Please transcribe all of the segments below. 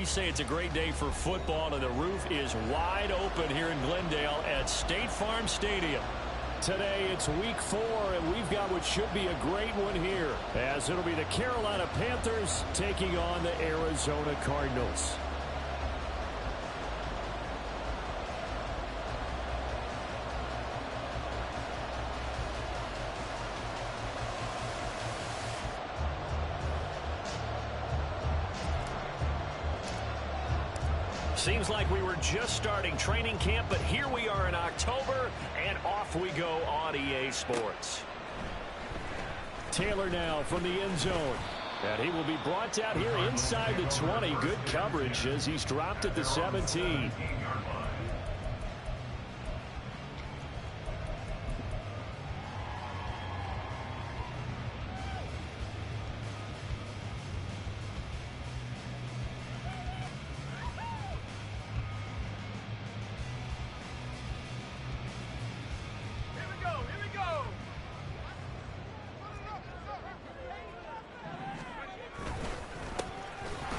we say it's a great day for football, and the roof is wide open here in Glendale at State Farm Stadium. Today it's week 4, and we've got what should be a great one here, as it'll be the Carolina Panthers taking on the Arizona Cardinals. Seems like we were just starting training camp, but here we are in October, and off we go on EA Sports. Taylor now from the end zone. And he will be brought out here inside the 20. Good coverage as he's dropped at the 17.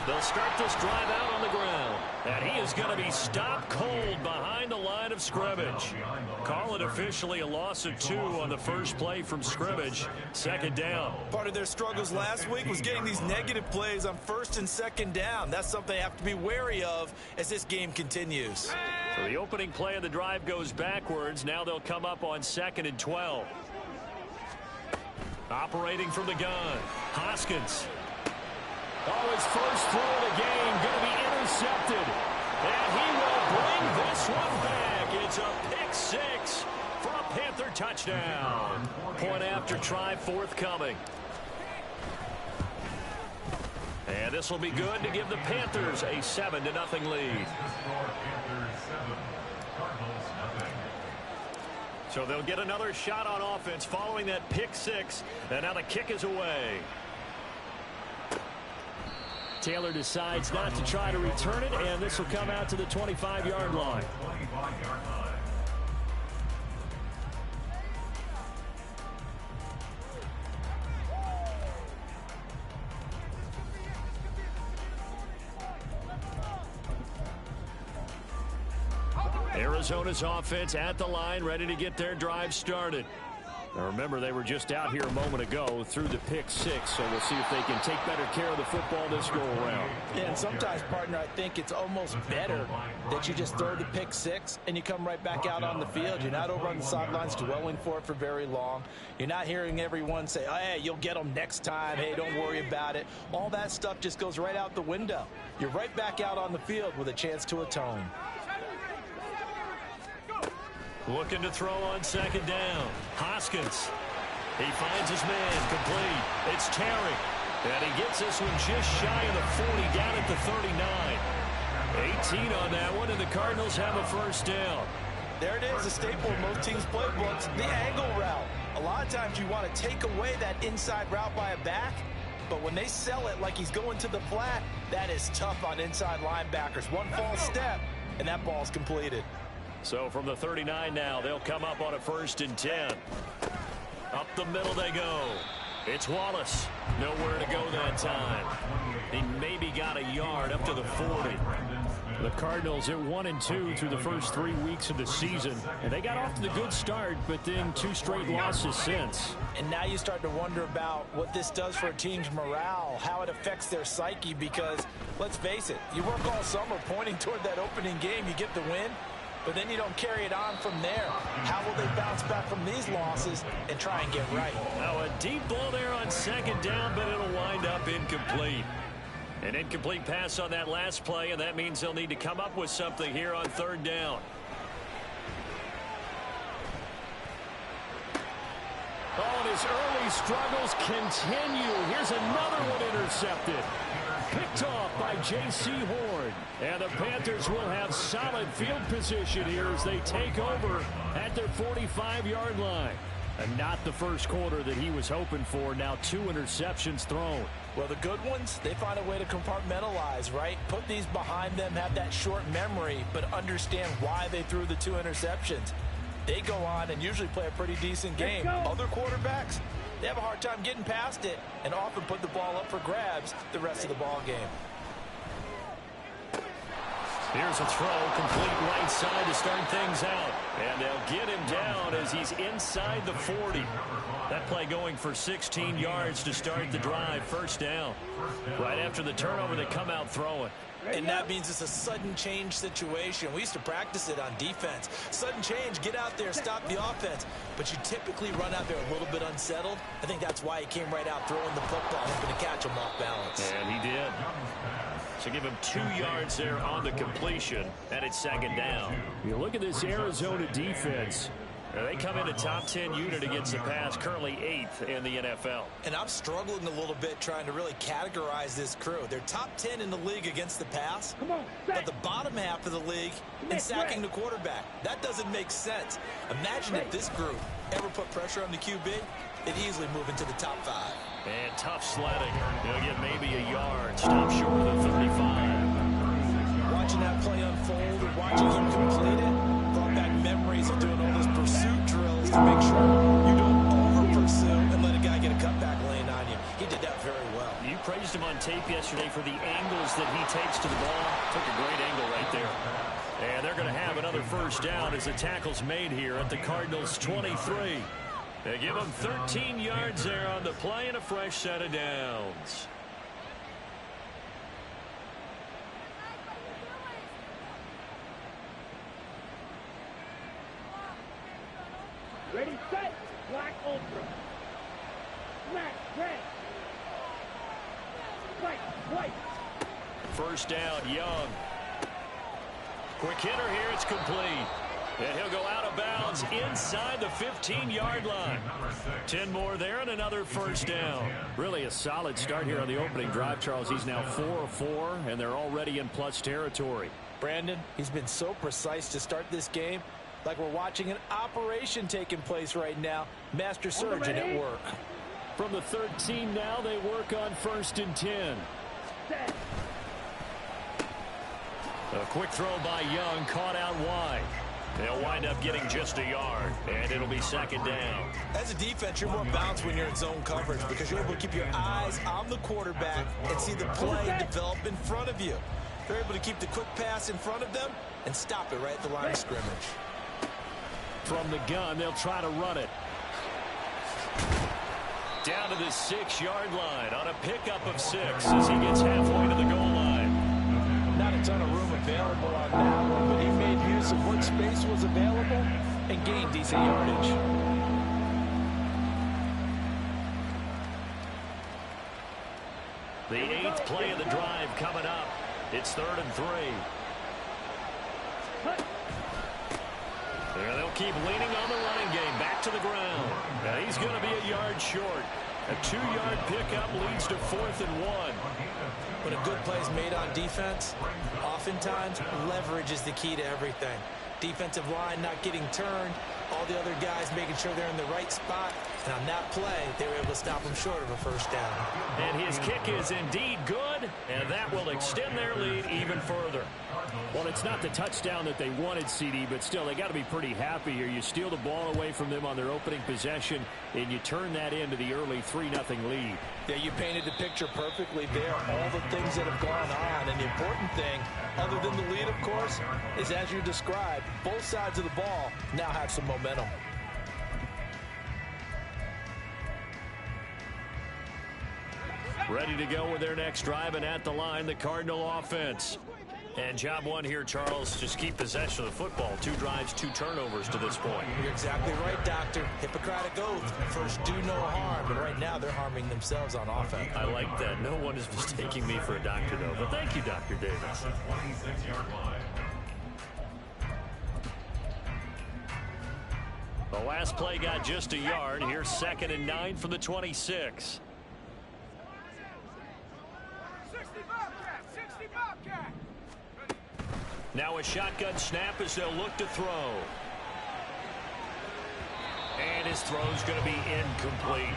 They'll start this drive out on the ground. And he is going to be stopped cold behind the line of scrimmage. Call it officially a loss of 2 on the first play from scrimmage. Second down. Part of their struggles last week was getting these negative plays on first and second down. That's something they have to be wary of as this game continues. So the opening play of the drive goes backwards. Now they'll come up on 2nd and 12. Operating from the gun, Hoskins. Oh, his first throw of the game going to be intercepted. And he will bring this one back. It's a pick 6 for a Panther touchdown. Point after try forthcoming. And this will be good to give the Panthers a 7-0 lead. So they'll get another shot on offense following that pick 6. And now the kick is away. Taylor decides not to try to return it, and this will come out to the 25-yard line. Arizona's offense at the line, ready to get their drive started. Now remember, they were just out here a moment ago through the pick 6, so we'll see if they can take better care of the football this go-around. Yeah, and sometimes, partner, I think it's almost better that you just throw the pick 6 and you come right back out on the field. You're not over on the sidelines dwelling for it for very long. You're not hearing everyone say, oh, hey, you'll get them next time. Hey, don't worry about it. All that stuff just goes right out the window. You're right back out on the field with a chance to atone. Looking to throw on 2nd down. Hoskins. He finds his man complete. It's Terry. And he gets this one just shy of the 40 down at the 39. 18 on that one, and the Cardinals have a first down. There it is, a staple of most teams' playbooks, the angle route. A lot of times you want to take away that inside route by a back, but when they sell it like he's going to the flat, that is tough on inside linebackers. One false step, and that ball's completed. So from the 39 now, they'll come up on a 1st and 10. Up the middle they go. It's Wallace. Nowhere to go that time. He maybe got a yard up to the 40. The Cardinals at 1-2 through the first 3 weeks of the season. And they got off to the good start, but then 2 straight losses since. And now you start to wonder about what this does for a team's morale, how it affects their psyche, because, let's face it, you work all summer pointing toward that opening game, you get the win, but then you don't carry it on from there. How will they bounce back from these losses and try and get right? Now a deep ball there on 2nd down, but it'll wind up incomplete. An incomplete pass on that last play, and that means they'll need to come up with something here on 3rd down. Oh, and his early struggles continue. Here's another one intercepted. Picked off by J.C. Horn. And the Panthers will have solid field position here as they take over at their 45-yard line. And not the first quarter that he was hoping for. Now 2 interceptions thrown. Well, the good ones, they find a way to compartmentalize, right? Put these behind them, have that short memory, but understand why they threw the 2 interceptions. They go on and usually play a pretty decent game. Other quarterbacks, they have a hard time getting past it and often put the ball up for grabs the rest of the ball game. Here's a throw, complete right side to start things out. And they'll get him down as he's inside the 40. That play going for 16 yards to start the drive. First down. Right after the turnover, they come out throwing. And that means it's a sudden change situation. We used to practice it on defense. Sudden change, get out there, stop the offense. But you typically run out there a little bit unsettled. I think that's why he came right out throwing the football, hoping to catch him off balance. And he did. So give him 2 yards there on the completion, and it's second down. You look at this Arizona defense. They come in a top 10 unit against the pass, currently 8th in the NFL. And I'm struggling a little bit trying to really categorize this crew. They're top 10 in the league against the pass, but the bottom half of the league in sacking the quarterback. That doesn't make sense. Imagine if this group ever put pressure on the QB, they'd easily move into the top 5. And tough sledding. He'll get maybe a yard. Stop short of the 35. Watching that play unfold and watching him complete it brought back memories of doing all those pursuit drills to make sure you don't over-pursue and let a guy get a cutback lane on you. He did that very well. You praised him on tape yesterday for the angles that he takes to the ball. Took a great angle right there. And they're going to have another first down as the tackle's made here at the Cardinals' 23. They give him 13 yards there on the play and a fresh set of downs. Ready, set, black ultra. Black, red. White. First down, Young. Quick hitter here, it's complete. And he'll go out of bounds inside the 15-yard line. 10 more there and another first down. Really a solid start here on the opening drive, Charles. He's now 4 of 4, and they're already in plus territory. Brandon, he's been so precise to start this game, like we're watching an operation taking place right now. Master surgeon at work. From the 13 now, they work on 1st and 10. A quick throw by Young, caught out wide. They'll wind up getting just a yard, and it'll be second down. As a defense, you're more balanced when you're in zone coverage because you're able to keep your eyes on the quarterback and see the play develop in front of you. They're able to keep the quick pass in front of them and stop it right at the line of scrimmage. From the gun, they'll try to run it. Down to the 6-yard line on a pickup of 6 as he gets halfway to the goal line. Not a ton of room available on that one, but he made use of what space was available and gained decent yardage. The 8th play of the drive coming up. It's 3rd and 3. And they'll keep leaning on the running game. Back to the ground. Now he's going to be a yard short. A 2-yard pickup leads to 4th and 1. When a good play is made on defense, oftentimes leverage is the key to everything. Defensive line not getting turned, all the other guys making sure they're in the right spot, and on that play, they were able to stop him short of a first down. And his kick is indeed good, and that will extend their lead even further. Well, it's not the touchdown that they wanted, CD, but still, they got to be pretty happy here. You steal the ball away from them on their opening possession, and you turn that into the early 3-0 lead. Yeah, you painted the picture perfectly there. All the things that have gone on, and the important thing, other than the lead, of course, is as you described, both sides of the ball now have some momentum. Ready to go with their next drive, and at the line, the Cardinal offense. And job one here, Charles, just keep possession of the football. 2 drives, 2 turnovers to this point. You're exactly right, Doctor. Hippocratic oath. First, do no harm. And right now, they're harming themselves on offense. I like that. No one is mistaking me for a doctor, though. But thank you, Dr. Davis. The last play got just a yard. Here's 2nd and 9 from the 26. Now a shotgun snap as they'll look to throw. And his throw's going to be incomplete.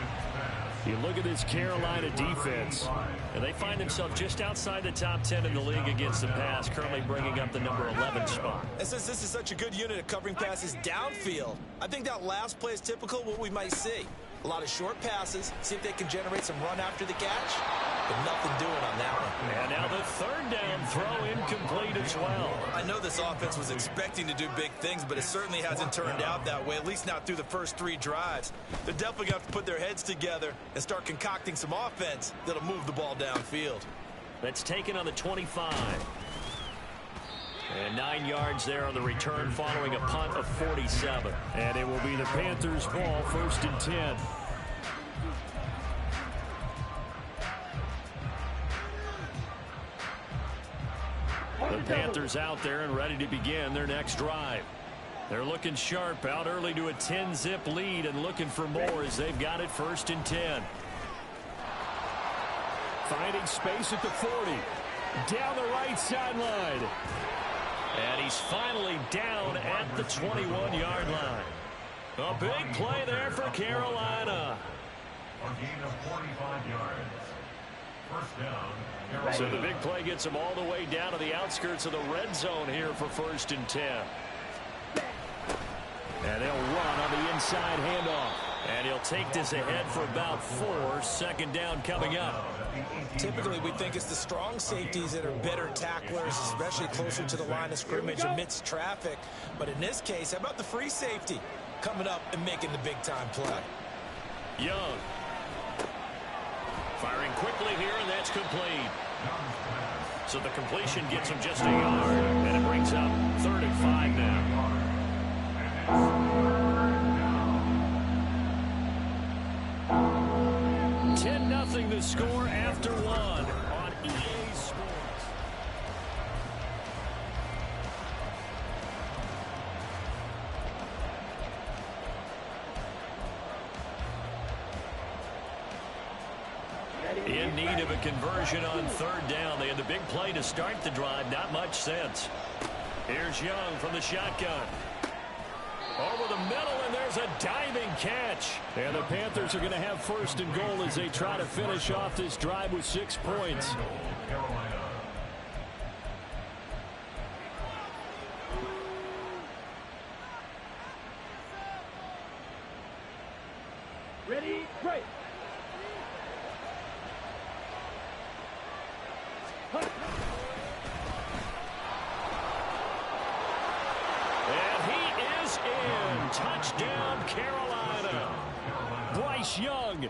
You look at this Carolina defense, and they find themselves just outside the top 10 in the league against the pass, currently bringing up the number 11 spot. And since this is such a good unit of covering passes downfield, I think that last play is typical of what we might see. A lot of short passes, see if they can generate some run after the catch. but nothing doing on that one. And now the third down throw incomplete as well. I know this offense was expecting to do big things, but it certainly hasn't turned out that way, at least not through the first 3 drives. They're definitely going to have to put their heads together and start concocting some offense that'll move the ball downfield. That's taken on the 25. And 9 yards there on the return following a punt of 47. And it will be the Panthers' ball, 1st and 10. The Panthers out there and ready to begin their next drive. They're looking sharp, out early to a 10-zip lead and looking for more as they've got it 1st and 10. Finding space at the 40. Down the right sideline. And he's finally down at the 21-yard line. A big play there for Carolina. A gain of 45 yards. First down. So the big play gets him all the way down to the outskirts of the red zone here for 1st and 10. And they'll run on the inside handoff. And he'll take this ahead for about 4. 2nd down coming up. Typically, we think it's the strong safeties that are better tacklers, especially closer to the line of scrimmage amidst traffic. But in this case, how about the free safety coming up and making the big-time play? Young. Firing quickly here, and that's complete. So the completion gets him just a yard, and it brings up 3rd and 5 now. 10-0 the score after 1 on EA Sports. In need of a conversion on 3rd down. They had the big play to start the drive. Not much sense. Here's Young from the shotgun. Over the middle, and there's a diving catch. And the Panthers are going to have 1st and goal as they try to finish off this drive with 6 points. Ready, break. Touchdown, Carolina. Bryce Young,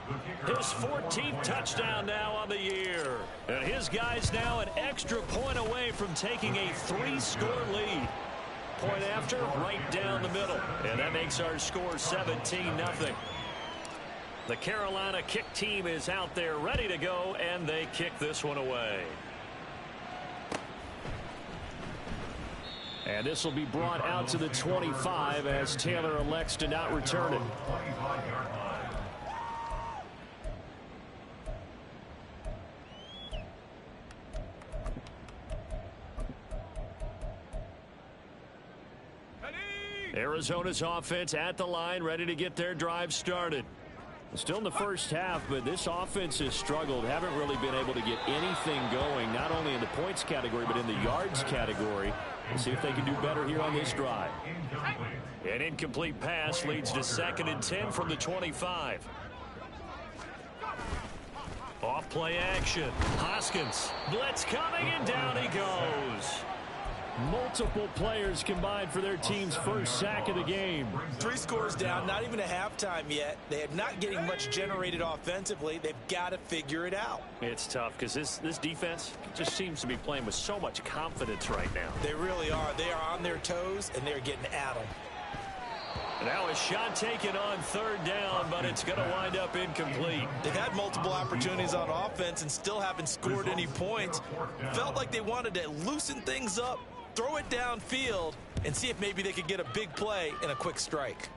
his 14th touchdown now on the year. And his guys now an extra point away from taking a 3-score lead. Point after, right down the middle. And that makes our score 17-0. The Carolina kick team is out there ready to go, and they kick this one away. And this will be brought out to the 25 as Taylor elects to not return it. Arizona's offense at the line, ready to get their drive started. Still in the first half, but this offense has struggled. Haven't really been able to get anything going, not only in the points category, but in the yards category. We'll see if they can do better here on this drive. An incomplete pass leads to 2nd and 10 from the 25. Off play action. Hoskins. Blitz coming, and down he goes. Multiple players combined for their team's 1st sack of the game. 3 scores down, not even a halftime yet. They are not getting much generated offensively. They've got to figure it out. It's tough because this defense just seems to be playing with so much confidence right now. They really are. They are on their toes, and they're getting at them. Now a shot taken on 3rd down, but it's going to wind up incomplete. They've had multiple opportunities on offense and still haven't scored any points. Felt like they wanted to loosen things up, throw it downfield, and see if maybe they could get a big play and a quick strike.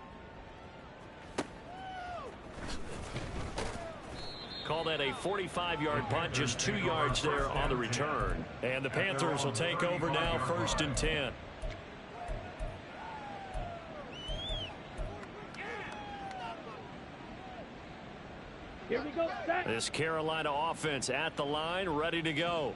Call that a 45-yard punt, just 2 yards there on the return. And the Panthers will take over now, 1st and 10. Here we go, set. This Carolina offense at the line, ready to go.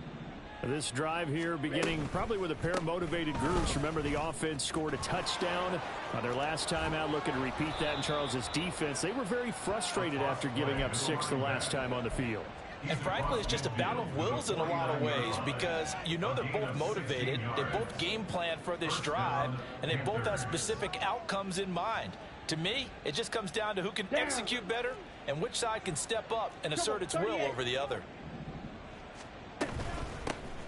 This drive here beginning probably with a pair of motivated groups. Remember, the offense scored a touchdown on their last time out, looking to repeat that in Charles's defense. They were very frustrated after giving up 6 the last time on the field. And frankly, it's just a battle of wills in a lot of ways because you know they're both motivated, they both game plan for this drive, and they both have specific outcomes in mind. To me, it just comes down to who can execute better and which side can step up and assert its will over the other.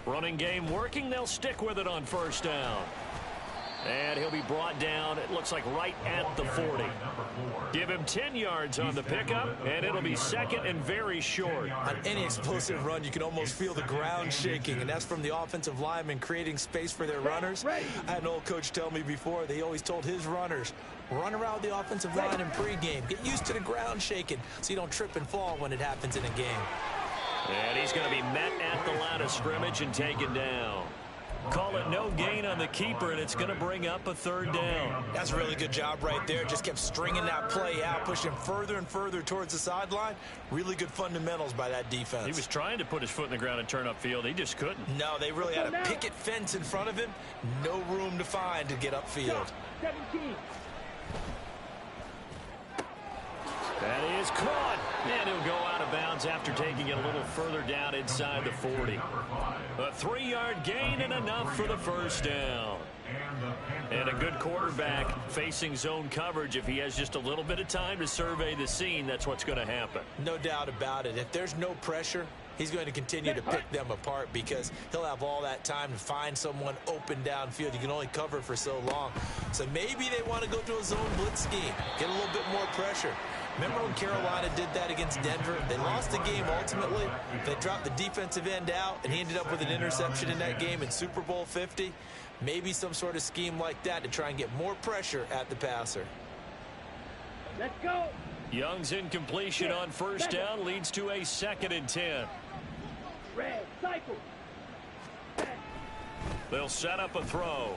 Running game working. They'll stick with it on first down. And he'll be brought down, it looks like right at the 40. Give him 10 yards on the pickup, and it'll be second and very short. On any explosive run, you can almost feel the ground shaking, and that's from the offensive linemen creating space for their runners. I had an old coach tell me before, they always told his runners, run around the offensive line in pregame. Get used to the ground shaking so you don't trip and fall when it happens in a game. And he's going to be met at the line of scrimmage and taken down. Call it no gain on the keeper, and it's going to bring up a third down. That's a really good job right there. Just kept stringing that play out, pushing further and further towards the sideline. Really good fundamentals by that defense. He was trying to put his foot in the ground and turn upfield. He just couldn't. No, they really had a picket fence in front of him. No room to find to get upfield. 17. That is caught. And he'll go out of bounds after taking it a little further down inside the 40. A 3-yard gain and enough for the first down. And a good quarterback facing zone coverage. If he has just a little bit of time to survey the scene, that's what's going to happen. No doubt about it. If there's no pressure, he's going to continue to pick them apart because he'll have all that time to find someone open downfield. You can only cover for so long. So maybe they want to go to a zone blitz scheme, get a little bit more pressure. Remember when Carolina did that against Denver? They lost the game ultimately. They dropped the defensive end out, and he ended up with an interception in that game in Super Bowl 50. Maybe some sort of scheme like that to try and get more pressure at the passer. Let's go. Young's incompletion on first down leads to a 2nd and 10. Red cycle. They'll set up a throw.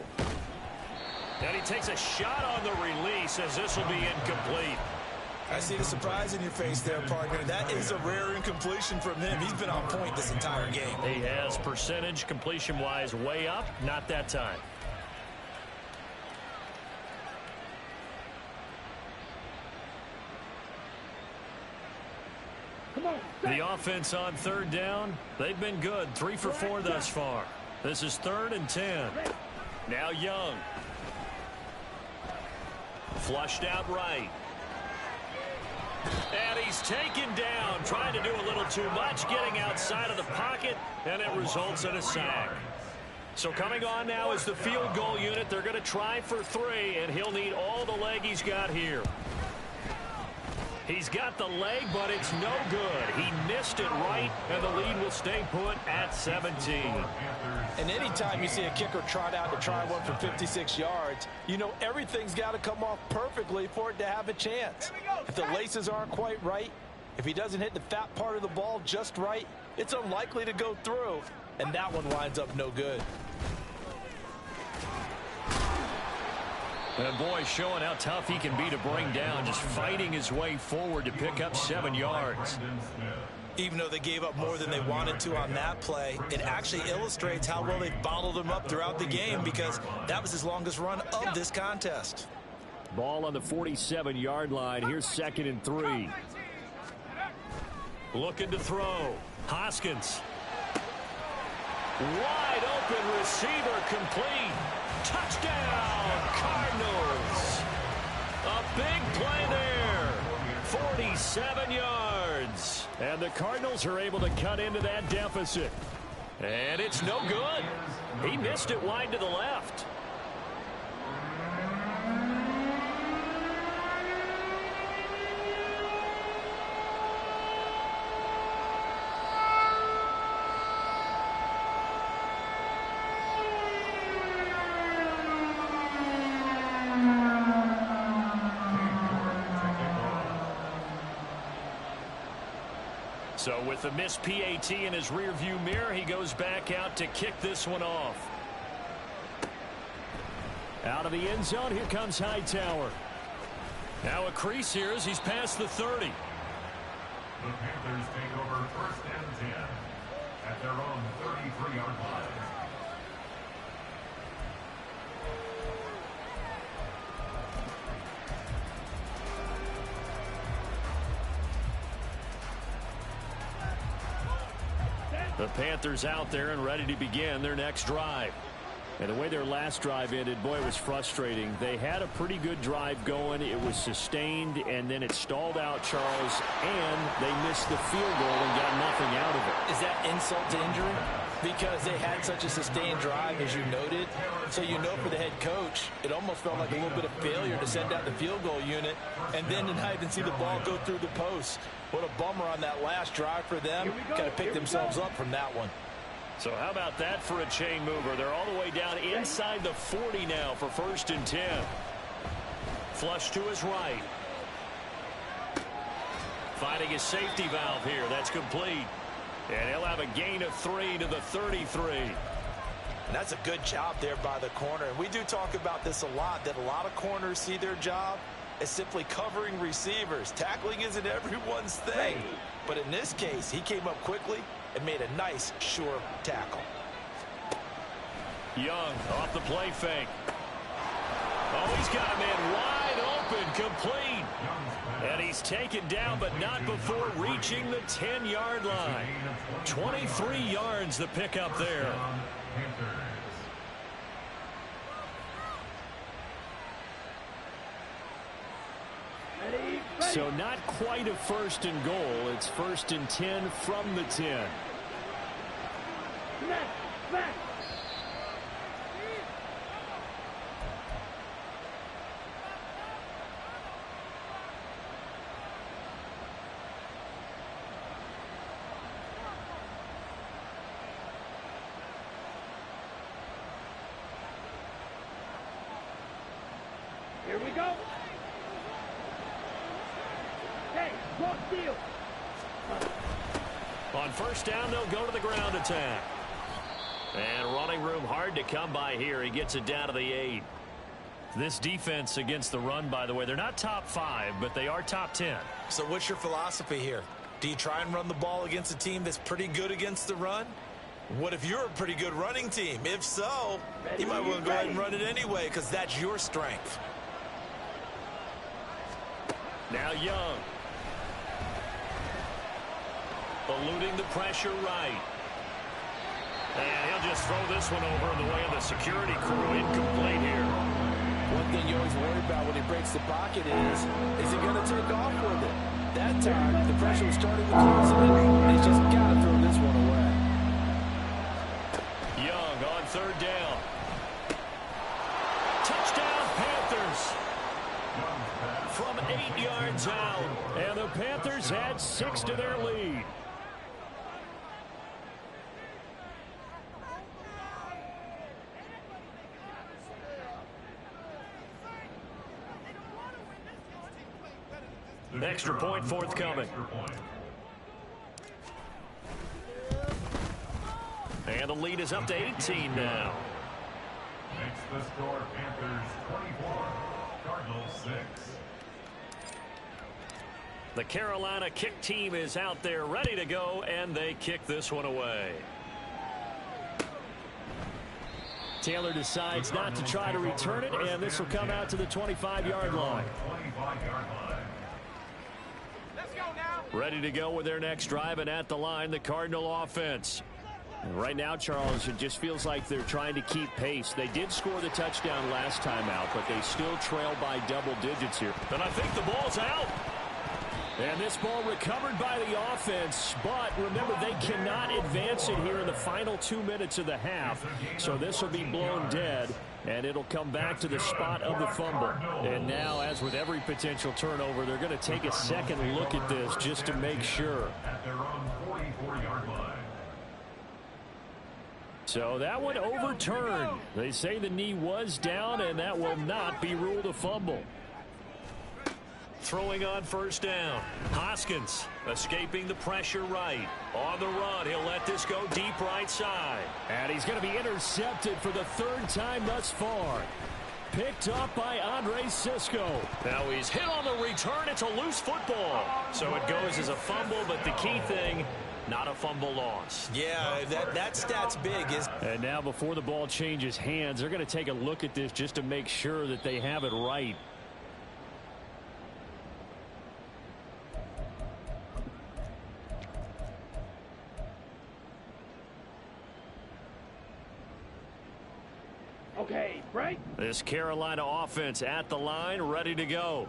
And he takes a shot on the release as this will be incomplete. I see the surprise in your face there, partner. That is a rare incompletion from him. He's been on point this entire game. He has percentage completion-wise way up. Not that time. Come on. The offense on third down, they've been good. 3 for 4 thus far. This is 3rd and 10. Now Young. Flushed out right. And he's taken down, trying to do a little too much, getting outside of the pocket, and it results in a sack. So coming on now is the field goal unit. They're going to try for 3, and he'll need all the leg he's got here. He's got the leg, but it's no good. He missed it right, and the lead will stay put at 17. And anytime you see a kicker trot out to try one from 56 yards, you know everything's got to come off perfectly for it to have a chance. If the laces aren't quite right, if he doesn't hit the fat part of the ball just right, it's unlikely to go through, and that one winds up no good. And boy, showing how tough he can be to bring down, just fighting his way forward to pick up 7 yards. Even though they gave up more than they wanted to on that play, it actually illustrates how well they've bottled him up throughout the game because that was his longest run of this contest. Ball on the 47-yard line. Here's 2nd and 3. Looking to throw. Hoskins. Wide open receiver complete. Touchdown, Cardinals. A big play there. 47 yards. And the Cardinals are able to cut into that deficit. And it's no good. He missed it wide to the left. So with the missed PAT in his rearview mirror, he goes back out to kick this one off. Out of the end zone, here comes Hightower. Now a crease here as he's past the 30. The Panthers take over 1st and 10 at their own 33-yard line. The Panthers out there and ready to begin their next drive. And the way their last drive ended, boy, it was frustrating. They had a pretty good drive going. It was sustained, and then it stalled out, Charles, and they missed the field goal and got nothing out of it. Is that insult to injury? Because they had such a sustained drive, as you noted. So you know for the head coach, it almost felt like a little bit of failure to send out the field goal unit and then to not even see the ball go through the post. What a bummer on that last drive for them. Got to pick themselves up from that one. So how about that for a chain mover? They're all the way down inside the 40 now for 1st and 10. Flush to his right. Finding his safety valve here. That's complete. And he'll have a gain of 3 to the 33. And that's a good job there by the corner. And we do talk about this a lot, that a lot of corners see their job as simply covering receivers. Tackling isn't everyone's thing. But in this case, he came up quickly and made a nice, sure tackle. Young off the play fake. Oh, he's got a man wide open, complete. And he's taken down, but not before reaching the 10-yard line. 23 yards the pickup there. So not quite a 1st and goal. It's 1st and 10 from the 10. Back. Here we go. Hey, walk deal. On 1st down, they'll go to the ground attack. And running room hard to come by here. He gets it down to the 8. This defense against the run, by the way, they're not top 5, but they are top 10. So what's your philosophy here? Do you try and run the ball against a team that's pretty good against the run? What if you're a pretty good running team? If so, you might want to go ahead and run it anyway because that's your strength. Now Young. Eluding the pressure right. And he'll just throw this one over in the way of the security crew. Incomplete here. One thing you always worry about when he breaks the pocket is he going to take off with it? That time, the pressure was starting to close in. He's just got to throw this one away. Young on 3rd down. Touchdown, Panthers. From 8 yards out. And the Panthers add 6 to their lead. Extra point forthcoming. And the lead is up to 18 now. Makes the score Panthers 24, Cardinals 6. The Carolina kick team is out there ready to go, and they kick this one away. Taylor decides not to try to return it, and this will come out to the 25-yard line. Ready to go with their next drive, and at the line, the Cardinal offense. And right now, Charles, it just feels like they're trying to keep pace. They did score the touchdown last time out, but they still trail by double digits here. And I think the ball's out. And this ball recovered by the offense, but remember, they cannot advance it here in the final 2 minutes of the half. So this will be blown dead, and it'll come back to the spot of the fumble. And now, as with every potential turnover, they're going to take a second look at this just to make sure. At their own 44-yard line. So that one overturned. They say the knee was down, and that will not be ruled a fumble. Throwing on 1st down. Hoskins escaping the pressure right. On the run, he'll let this go deep right side. And he's going to be intercepted for the 3rd time thus far. Picked up by Andre Sisco. Now he's hit on the return. It's a loose football. So it goes as a fumble, but the key thing, not a fumble loss. Yeah, that stat's big. And now before the ball changes hands, they're going to take a look at this just to make sure that they have it right. Okay, break. This Carolina offense at the line, ready to go.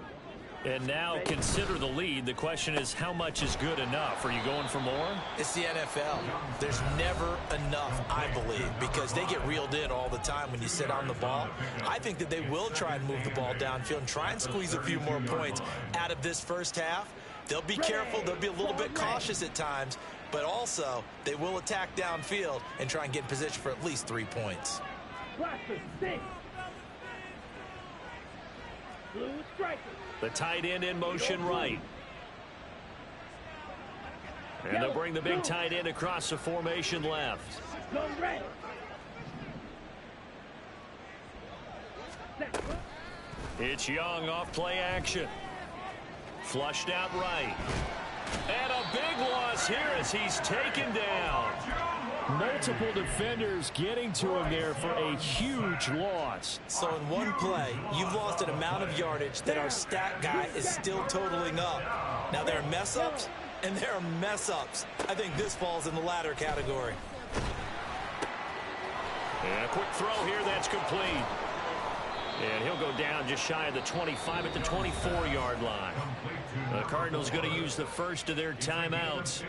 And now consider the lead. The question is, how much is good enough? Are you going for more? It's the NFL. There's never enough, I believe, because they get reeled in all the time when you sit on the ball. I think that they will try and move the ball downfield and try and squeeze a few more points out of this first half. They'll be careful. They'll be a little bit cautious at times, but also they will attack downfield and try and get in position for at least 3 points. Blaster, six. Blue striker. The tight end in motion right. And they'll bring the big tight end across the formation left. Go red. It's Young off play action. Flushed out right. And a big loss here as he's taken down. Multiple defenders getting to him there for a huge loss. So in one play, you've lost an amount of yardage that our stat guy is still totaling up. Now there are mess-ups, and there are mess-ups. I think this falls in the latter category. And a quick throw here, that's complete. And he'll go down just shy of the 25 at the 24-yard line. The Cardinals going to use the first of their timeouts,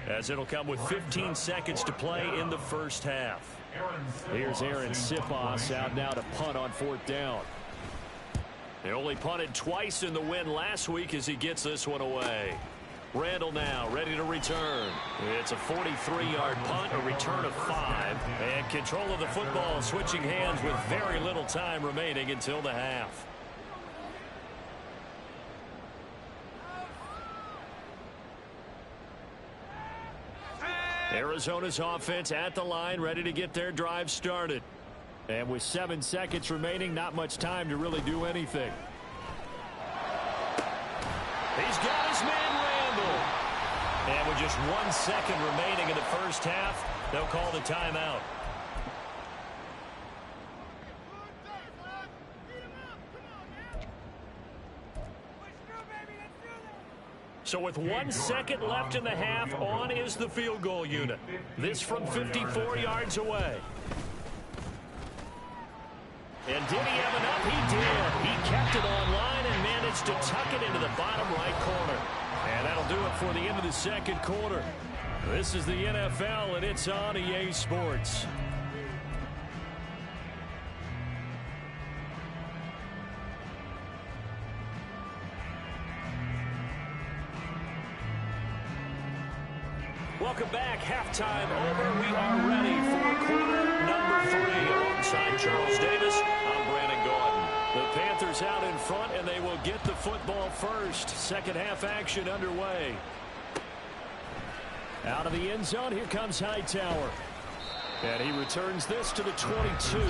as it'll come with 15 seconds to play in the first half. Here's Aaron Sipos out now to punt on 4th down. They only punted twice in the win last week as he gets this one away. Randall now ready to return. It's a 43-yard punt, a return of 5, and control of the football switching hands with very little time remaining until the half. Arizona's offense at the line, ready to get their drive started. And with 7 seconds remaining, not much time to really do anything. He's got his man Randall. And with just 1 second remaining in the first half, they'll call the timeout. So with 1 second left in the half, on is the field goal unit. This from 54 yards away. And did he have enough? He did. He kept it on line and managed to tuck it into the bottom right corner. And that'll do it for the end of the second quarter. This is the NFL, and it's on EA Sports. Welcome back. Halftime over. We are ready for quarter number 3. Alongside Charles Davis, I'm Brandon Gordon. The Panthers out in front, and they will get the football first. Second half action underway. Out of the end zone, here comes Hightower. And he returns this to the 22.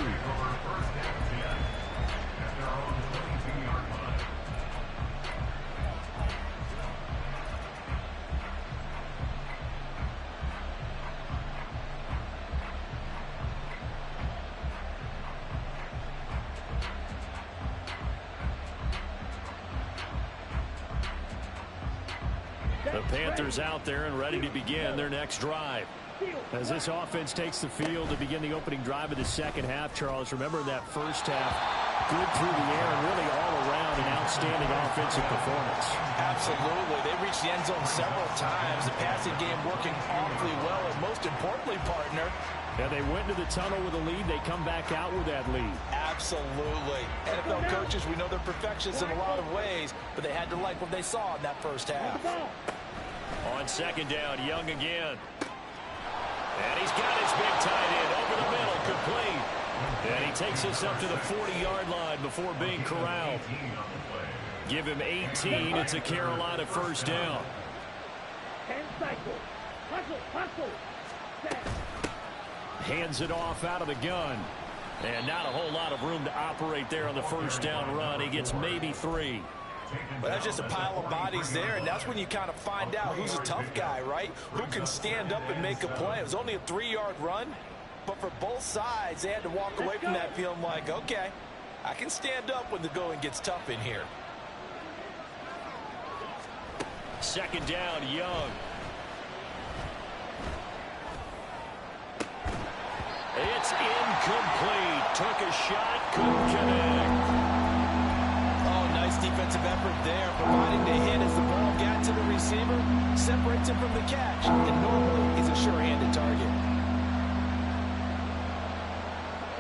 The Panthers out there and ready to begin their next drive. As this offense takes the field to begin the opening drive of the second half, Charles, remember that first half, good through the air and really all around an outstanding offensive performance. Absolutely. They reached the end zone several times. The passing game working awfully well, and most importantly, partner, and they went to the tunnel with a lead. They come back out with that lead. Absolutely. NFL coaches, we know they're perfectionists in a lot of ways, but they had to like what they saw in that first half. On second down, Young again. And he's got his big tight end over the middle, complete. And he takes us up to the 40-yard line before being corralled. Give him 18. It's a Carolina first down. Hands it off out of the gun. And not a whole lot of room to operate there on the first down run. He gets maybe 3. But that's just a pile of bodies there, and that's when you kind of find out who's a tough guy, right? Who can stand up and make a play. It was only a 3-yard run, but for both sides, they had to walk away from that feeling like, okay, I can stand up when the going gets tough in here. Second down, Young. It's incomplete. Took a shot, couldn't connect. Oh, nice defensive effort there, providing the hit as the ball got to the receiver, separates him from the catch, and normally he's a sure-handed target.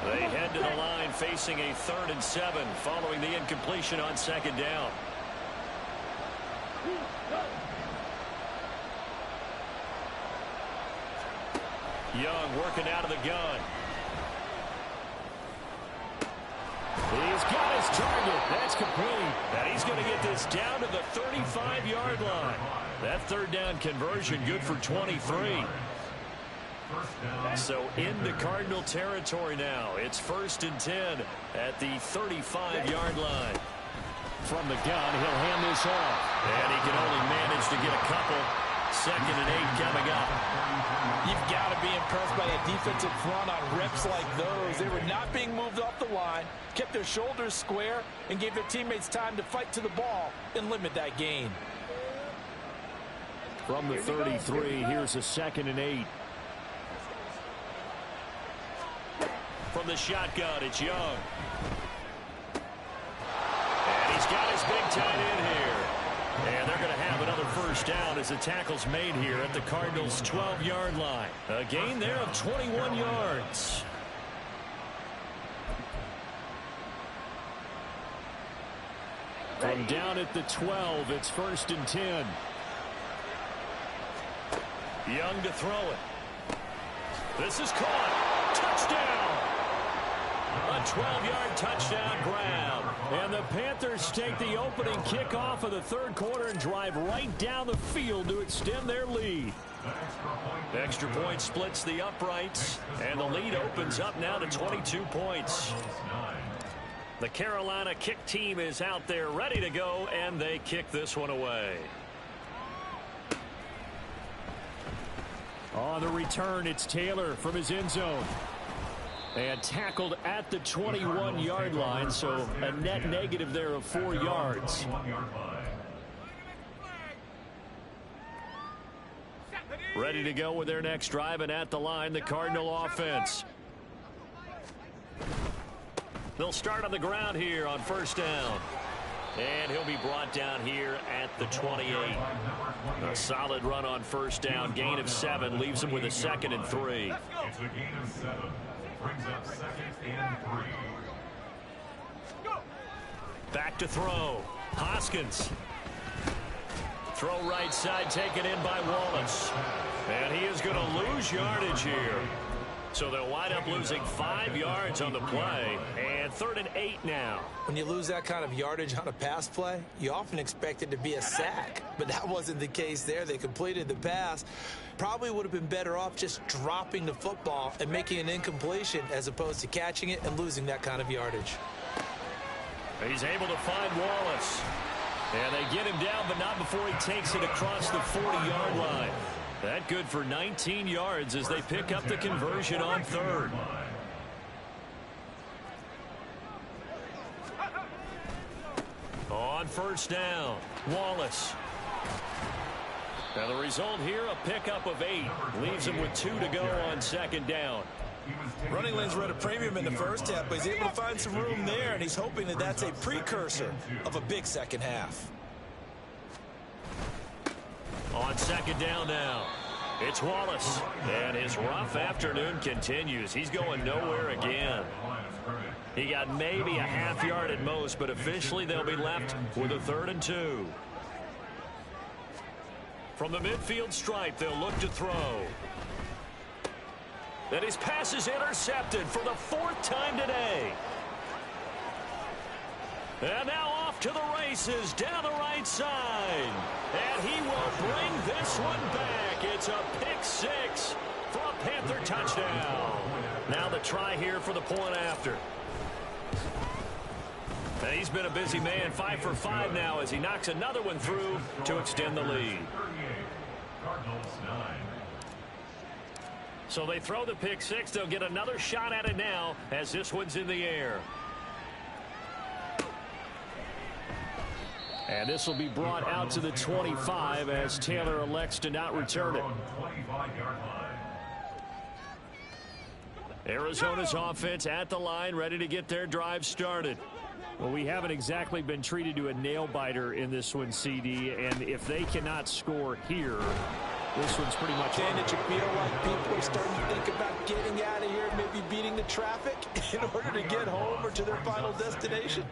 They head to the line facing a 3rd and 7 following the incompletion on 2nd down. Young working out of the gun. He's got his target. That's complete. And he's going to get this down to the 35-yard line. That 3rd down conversion good for 23. So into Cardinal territory now. It's 1st and 10 at the 35-yard line. From the gun, he'll hand this off. And he can only manage to get a couple. 2nd and 8 coming up. You've got to be impressed by that defensive front on reps like those. They were not being moved off the line, kept their shoulders square, and gave their teammates time to fight to the ball and limit that gain. From the 33, here's a 2nd and 8. From the shotgun, it's Young. And he's got his big tight end here. And they're going to have another 1st down as the tackle's made here at the Cardinals' 12-yard line. A gain there of 21 yards. From down at the 12, it's 1st and 10. Young to throw it. This is caught. Touchdown. A 12-yard touchdown grab. And the Panthers take the opening kickoff of the 3rd quarter and drive right down the field to extend their lead. Extra point splits the uprights, and the lead opens up now to 22 points. The Carolina kick team is out there ready to go, and they kick this one away. On the return, it's Taylor from his end zone. And tackled at the 21-yard line, so a net negative there of 4 yards. Ready to go with their next drive, and at the line, the Cardinal offense. They'll start on the ground here on 1st down. And he'll be brought down here at the 28. A solid run on 1st down. Gain of 7 leaves him with a 2nd and 3. It's a gain of 7. Brings up 2nd and 3. Back to throw. Hoskins. Throw right side, taken in by Wallace. And he is going to lose yardage here. So they'll wind up losing 5 yards on the play. And 3rd and 8 now. When you lose that kind of yardage on a pass play, you often expect it to be a sack. But that wasn't the case there. They completed the pass. Probably would have been better off just dropping the football and making an incompletion as opposed to catching it and losing that kind of yardage. He's able to find Wallace. And they get him down, but not before he takes it across the 40-yard line. That good for 19 yards as they pick up the conversion on 3rd. On 1st down, Wallace. Now the result here, a pickup of 8. Leaves him with 2 to go on 2nd down. Running lanes were at a premium in the first half, but he's able to find some room there, and he's hoping that that's a precursor of a big second half. On 2nd down now, it's Wallace. And his rough afternoon continues. He's going nowhere again. He got maybe a half yard at most, but officially they'll be left with a 3rd and 2. From the midfield stripe, they'll look to throw. And his pass is intercepted for the 4th time today. And now off to the races down the right side. And he will bring this one back. It's a pick 6 for a Panther touchdown. Now the try here for the point after. And he's been a busy man, 5 for 5 now as he knocks another one through to extend the lead. So they throw the pick 6. They'll get another shot at it now as this one's in the air. And this will be brought out to the 25 as Taylor elects to not return it. Arizona's offense at the line, ready to get their drive started. Well, we haven't exactly been treated to a nail-biter in this one, CD, and if they cannot score here, this one's pretty much... Dan, did you feel like people are starting to think about getting out of here, maybe beating the traffic in order to get home or to their final destination?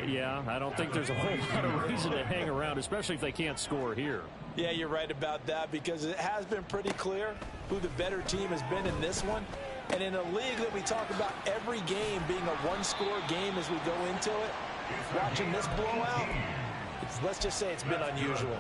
Yeah, I don't think there's a whole lot of reason to hang around, especially if they can't score here. Yeah, you're right about that, because it has been pretty clear who the better team has been in this one. And in a league that we talk about every game being a one-score game as we go into it, watching this blowout, let's just say it's been unusual.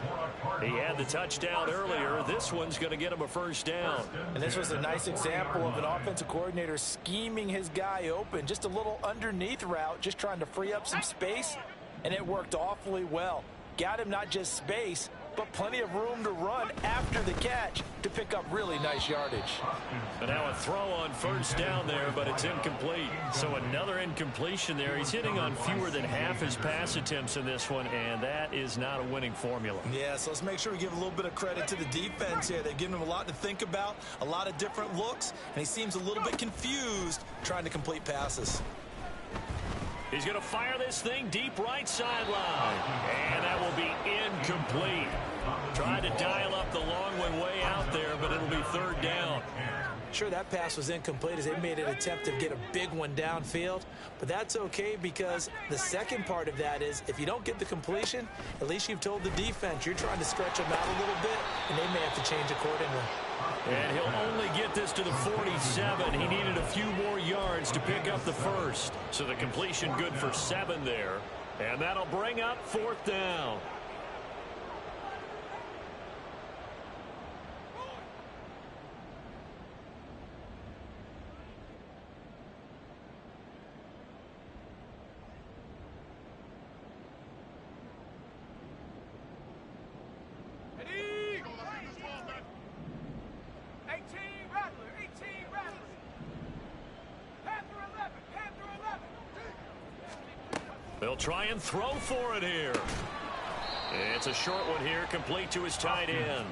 He had the touchdown earlier. This one's going to get him a first down. And this was a nice example of an offensive coordinator scheming his guy open. Just a little underneath route, just trying to free up some space, and it worked awfully well. Got him not just space, but plenty of room to run after the catch to pick up really nice yardage. And now a throw on first down there, but it's incomplete. So another incompletion there. He's hitting on fewer than half his pass attempts in this one, and that is not a winning formula. Yeah, so let's make sure we give a little bit of credit to the defense here. They've given him a lot to think about, a lot of different looks, and he seems a little bit confused trying to complete passes. He's going to fire this thing deep right sideline. And that will be incomplete. Tried to dial up the long way out there, but it'll be third down. Sure, that pass was incomplete as they made an attempt to get a big one downfield. But that's okay, because the second part of that is if you don't get the completion, at least you've told the defense you're trying to stretch them out a little bit, and they may have to change accordingly. And he'll only get this to the 47. He needed a few more yards to pick up the first. So the completion good for 7 there. And that'll bring up fourth down. They'll try and throw for it here. It's a short one here, complete to his tight end.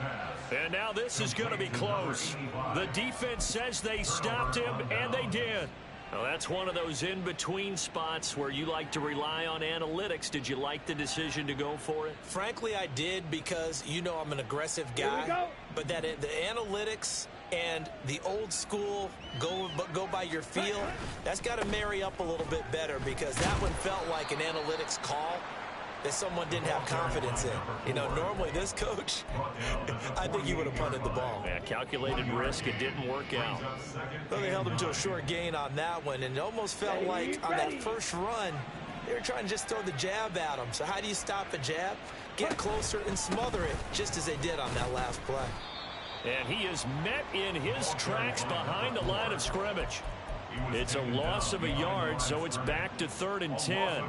And now this is going to be close. The defense says they stopped him, and they did. Well, that's one of those in-between spots where you like to rely on analytics. Did you like the decision to go for it? Frankly, I did, because you know I'm an aggressive guy. But that the analytics and the old school go by your feel, that's got to marry up a little bit better, because that one felt like an analytics call that someone didn't have confidence in. You know, normally this coach, I think he would have punted the ball. Yeah, calculated risk. It didn't work out. Well, they held him to a short gain on that one, and it almost felt like on that first run, they were trying to just throw the jab at him. So how do you stop a jab? Get closer and smother it, just as they did on that last play. And he is met in his tracks behind the line of scrimmage. It's a loss of a yard, so it's back to 3rd and 10.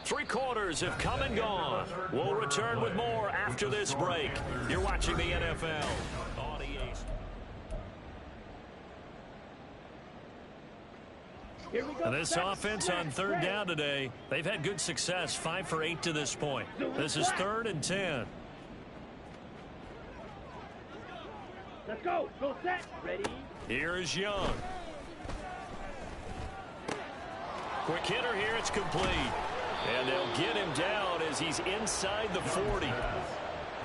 Three quarters have come and gone. We'll return with more after this break. You're watching the NFL on EA. And this offense on 3rd down today, they've had good success, 5 for 8 to this point. This is 3rd and 10. Let's go. Go set. Ready. Here is Young. Quick hitter here. It's complete. And they'll get him down as he's inside the 40.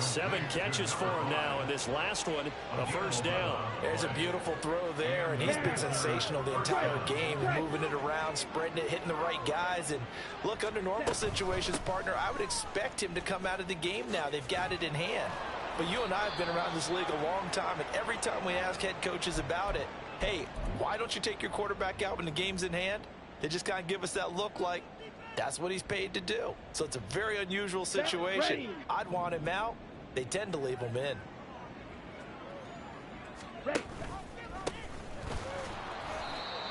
7 catches for him now, and this last one, a first down. There's a beautiful throw there, and he's been sensational the entire game, moving it around, spreading it, hitting the right guys. And look, under normal situations, partner, I would expect him to come out of the game now. They've got it in hand. But you and I have been around this league a long time, and every time we ask head coaches about it, hey, why don't you take your quarterback out when the game's in hand? They just kind of give us that look like that's what he's paid to do. So it's a very unusual situation. I'd want him out. They tend to leave him in.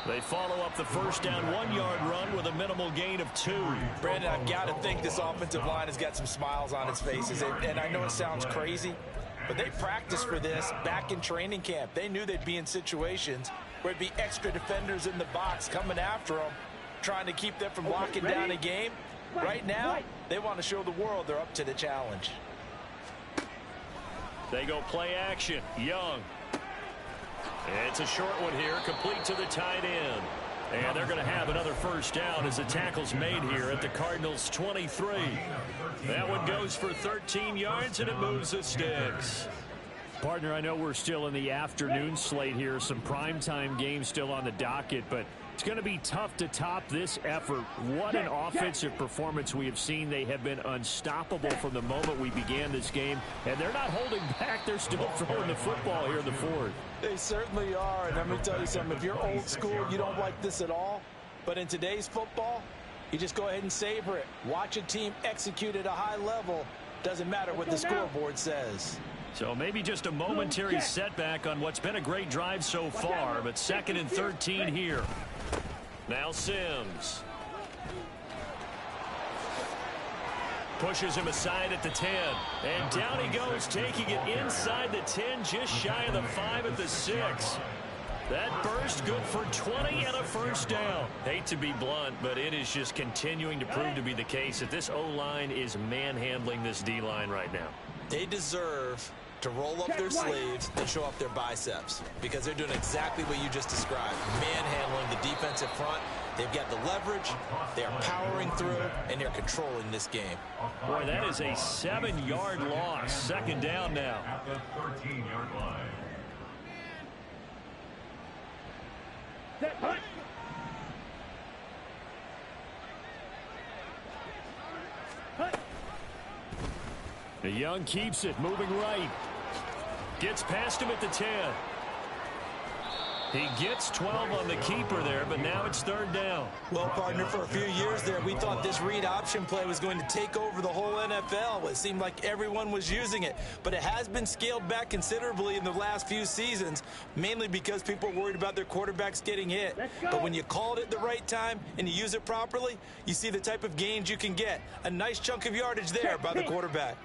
They follow up the first down 1-yard run with a minimal gain of 2. Brandon, I've got to think this offensive line has got some smiles on its faces. And I know it sounds crazy, but they practiced for this back in training camp. They knew they'd be in situations where it'd be extra defenders in the box coming after them, trying to keep them from locking down a game. Right now, they want to show the world they're up to the challenge. They go play action. Young. It's a short one here, complete to the tight end. And they're going to have another first down as the tackle's made here at the Cardinals' 23. That one goes for 13 yards, and it moves the sticks. Partner, I know we're still in the afternoon slate here. Some primetime games still on the docket, but it's going to be tough to top this effort. What an offensive performance we have seen. They have been unstoppable from the moment we began this game, and they're not holding back. They're still throwing the football here in the fourth. They certainly are, and let me tell you something. If you're old school, you don't like this at all. But in today's football, you just go ahead and savor it. Watch a team execute at a high level. Doesn't matter what the scoreboard says. So maybe just a momentary setback on what's been a great drive so far, but 2nd and 13 here. Now Sims. Pushes him aside at the 10. And down he goes, taking it inside the 10, just shy of the 5 at the 6. That burst good for 20 and a first down. Hate to be blunt, but it is just continuing to prove to be the case that this O-line is manhandling this D-line right now. They deserve to roll up their sleeves and show up their biceps because they're doing exactly what you just described. Manhandling the defensive front. They've got the leverage, they're powering through, and they're controlling this game. Boy, that is a 7-yard loss. 2nd down now. At the 13-yard line. Set, hunt. Hunt. The Young keeps it, moving right. Gets past him at the 10. He gets 12 on the keeper there, but now it's 3rd down. Well, partner, for a few years there, we thought this read option play was going to take over the whole NFL. It seemed like everyone was using it, but it has been scaled back considerably in the last few seasons, mainly because people are worried about their quarterbacks getting hit. But when you call it at the right time and you use it properly, you see the type of gains you can get. A nice chunk of yardage there by the quarterback.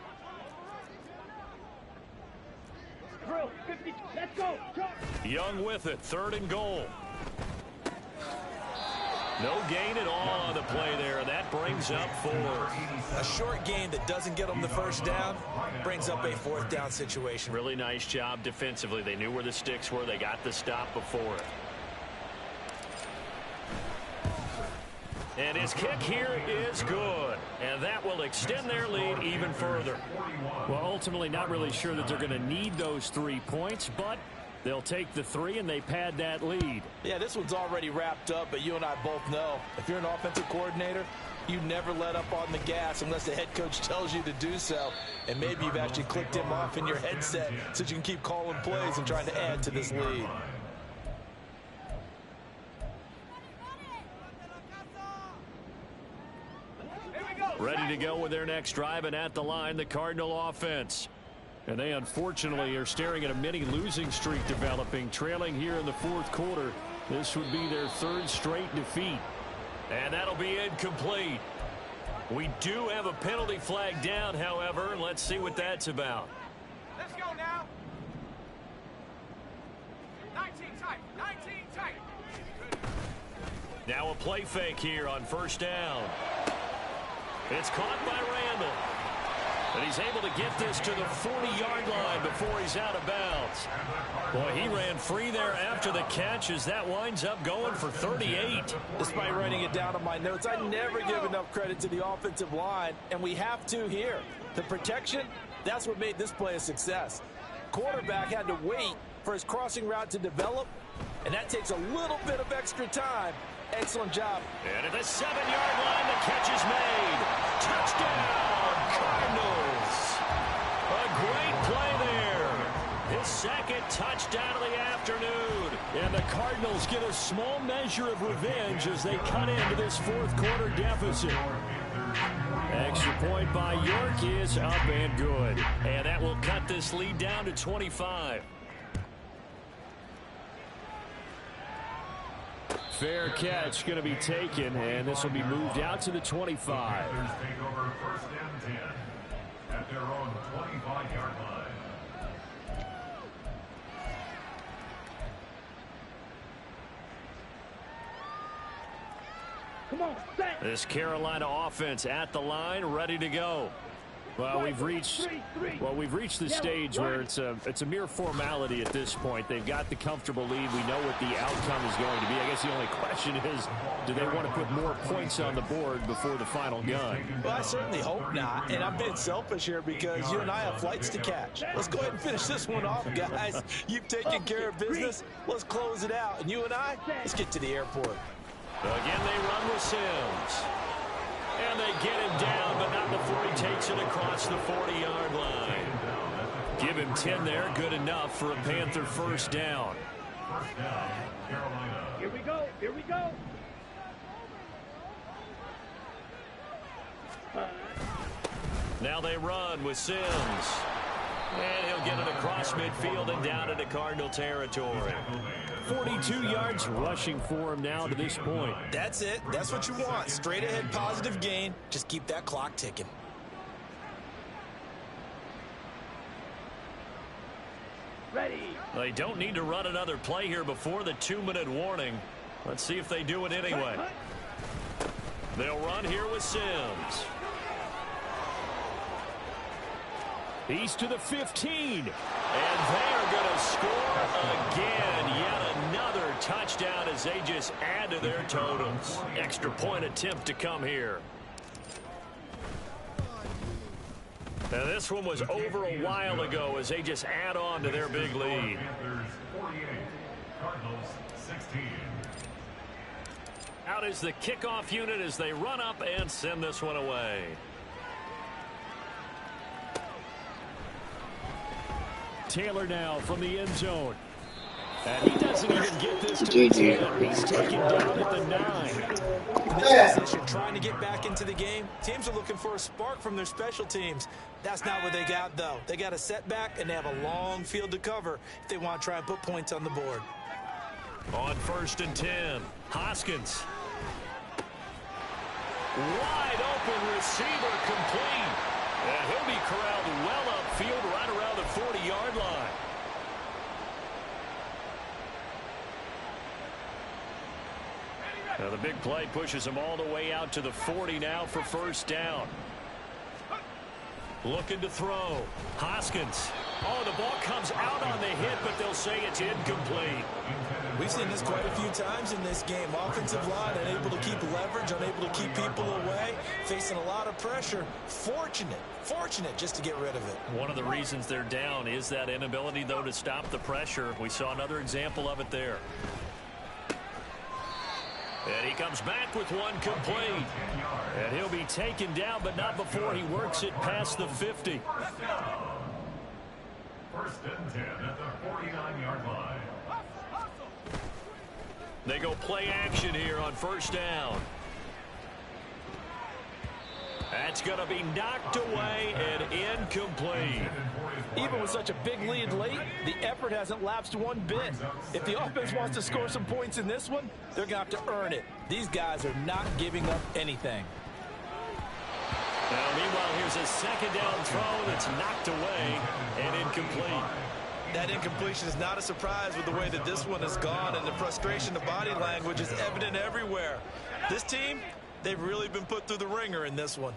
Drill, 50, let's go. Young with it, 3rd and goal. No gain at all on the play there. That brings up 4. A short gain that doesn't get them the first down brings up a 4th down situation. Really nice job defensively. They knew where the sticks were. They got the stop before it. And his kick here is good. And that will extend their lead even further. Well, ultimately not really sure that they're going to need those 3 points, but they'll take the 3 and they pad that lead. Yeah, this one's already wrapped up, but you and I both know if you're an offensive coordinator, you never let up on the gas unless the head coach tells you to do so. And maybe you've actually clicked him off in your headset so you can keep calling plays and trying to add to this lead. Ready to go with their next drive, and at the line, the Cardinal offense. And they unfortunately are staring at a mini losing streak developing, trailing here in the 4th quarter. This would be their 3rd straight defeat. And that'll be incomplete. We do have a penalty flag down, however, and let's see what that's about. Let's go now. 19 tight, 19 tight. Now a play fake here on 1st down. It's caught by Randall. And he's able to get this to the 40-yard line before he's out of bounds. Boy, he ran free there after the catch as that winds up going for 38. Despite writing it down on my notes, I never give enough credit to the offensive line, and we have to here. The protection, that's what made this play a success. Quarterback had to wait for his crossing route to develop, and that takes a little bit of extra time. Excellent job. And at the 7-yard line, the catch is made. Touchdown, Cardinals. A great play there. His 2nd touchdown of the afternoon. And the Cardinals get a small measure of revenge as they cut into this 4th quarter deficit. Extra point by York is up and good. And that will cut this lead down to 25. Fair catch going to be taken, and this will be moved out to the 25. Panthers take over 1st and 10 at their own 25-yard line. Come on, set. This Carolina offense at the line, ready to go. Well, we've reached the stage where it's a mere formality at this point. They've got the comfortable lead. We know what the outcome is going to be. I guess the only question is, do they want to put more points on the board before the final gun? Well, I certainly hope not. And I'm being selfish here because you and I have flights to catch. Let's go ahead and finish this one off, guys. You've taken care of business. Let's close it out. And you and I, let's get to the airport. Again, they run with Sims. And they get him down, but not before he takes it across the 40-yard line. Give him 10 there, good enough for a Panther first down. First down, Carolina. Here we go. Here we go. Now they run with Sims. And he'll get it across midfield and down into Cardinal territory. 42 yards rushing for him now to this point. That's it. That's what you want. Straight ahead positive gain. Just keep that clock ticking. Ready. They don't need to run another play here before the 2-minute warning. Let's see if they do it anyway. They'll run here with Sims. He's to the 15. And they are going to score again. Yet another touchdown as they just add to their totals. Extra point attempt to come here. Now this one was over a while ago as they just add on to their big lead. Panthers 48, Cardinals 16. Out is the kickoff unit as they run up and send this one away. Taylor now from the end zone. And he doesn't even get this to the 10. He's taken down at the 9. In this position, trying to get back into the game, teams are looking for a spark from their special teams. That's not what they got, though. They got a setback, and they have a long field to cover if they want to try and put points on the board. On 1st and 10, Hoskins. Wide open receiver complete. And he'll be corralled well upfield right around the 40-yard line. Now the big play pushes him all the way out to the 40 now for first down. Looking to throw. Hoskins. Oh, the ball comes out on the hit, but they'll say it's incomplete. We've seen this quite a few times in this game. Offensive line unable to keep leverage, unable to keep people away, facing a lot of pressure. Fortunate just to get rid of it. One of the reasons they're down is that inability, though, to stop the pressure. We saw another example of it there. And he comes back with one complete. And he'll be taken down, but not before he works it past the 50. First and 10 at the 49-yard line. They go play action here on first down. That's going to be knocked away and incomplete. Even with such a big lead late, the effort hasn't lapsed one bit. If the offense wants to score some points in this one, they're going to have to earn it. These guys are not giving up anything. Now, meanwhile, here's a second down throw that's knocked away and incomplete. That incompletion is not a surprise with the way that this one has gone, and the frustration, the body language is evident everywhere. This team, they've really been put through the ringer in this one.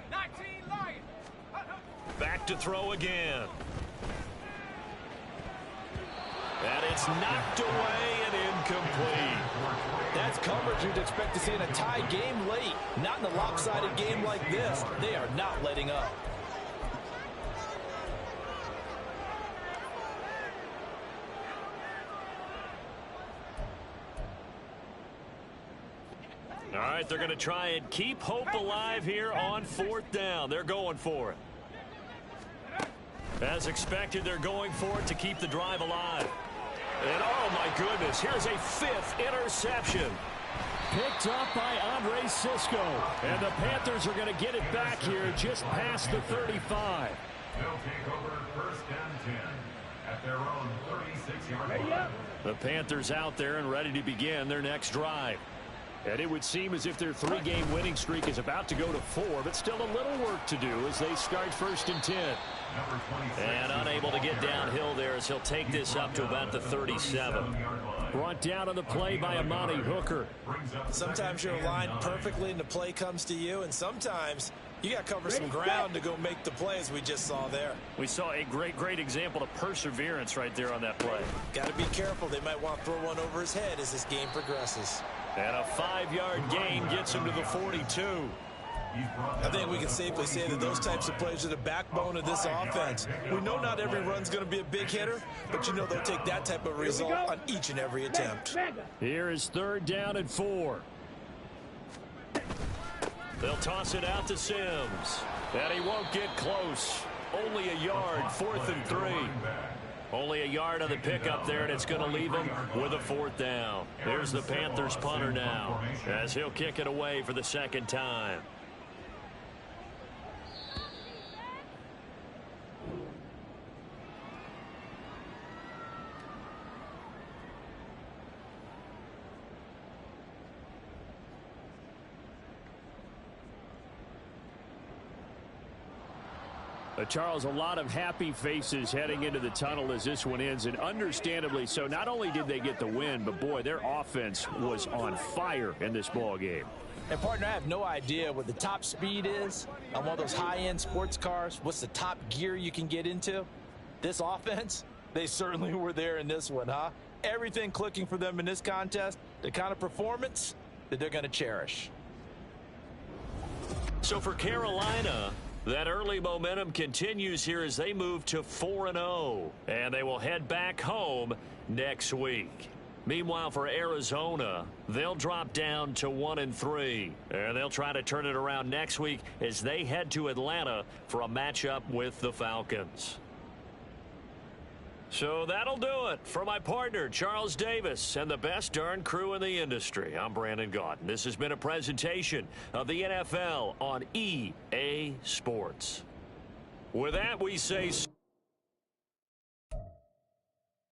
19 Lions. Back to throw again. And it's knocked away and incomplete. That's coverage you'd expect to see in a tie game late. Not in a lopsided game like this. They are not letting up. All right, they're going to try and keep hope alive here on 4th down. They're going for it. As expected, they're going for it to keep the drive alive. And, oh, my goodness, here's a 5th interception. Picked up by Andre Cisco. And the Panthers are going to get it back here just past the 35. They'll take over first and 10 at their own 36-yard line. The Panthers out there and ready to begin their next drive. And it would seem as if their 3-game winning streak is about to go to 4, but still a little work to do as they start 1st and 10. And unable to get downhill there as he'll take this up to about the 37. Brought down on the play by Amani Hooker. Sometimes you're aligned perfectly and the play comes to you, and sometimes you got to cover some ground to go make the play, as we just saw there. We saw a great example of perseverance right there on that play. Got to be careful. They might want to throw one over his head as this game progresses. And a 5-yard gain gets him to the 42. I think we can safely say that those types of plays are the backbone of this offense. We know not every run's going to be a big hitter, but you know they'll take that type of result on each and every attempt. Here is 3rd down and 4. They'll toss it out to Sims. And he won't get close. Only a yard, 4th and 3. Only a yard on the pickup there, and it's going to leave him with a 4th down. There's the Panthers punter now, as he'll kick it away for the 2nd time. Charles, a lot of happy faces heading into the tunnel as this one ends, and understandably so. Not only did they get the win, but boy, their offense was on fire in this ball game. And partner, I have no idea what the top speed is on one of those high-end sports cars. What's the top gear you can get into? This offense, they certainly were there in this one, huh? Everything clicking for them in this contest, the kind of performance that they're going to cherish. So for Carolina, that early momentum continues here as they move to 4-0, and they will head back home next week. Meanwhile, for Arizona, they'll drop down to 1-3, and they'll try to turn it around next week as they head to Atlanta for a matchup with the Falcons. So that'll do it for my partner, Charles Davis, and the best darn crew in the industry. I'm Brandon Gaudin. This has been a presentation of the NFL on EA Sports. With that, we say...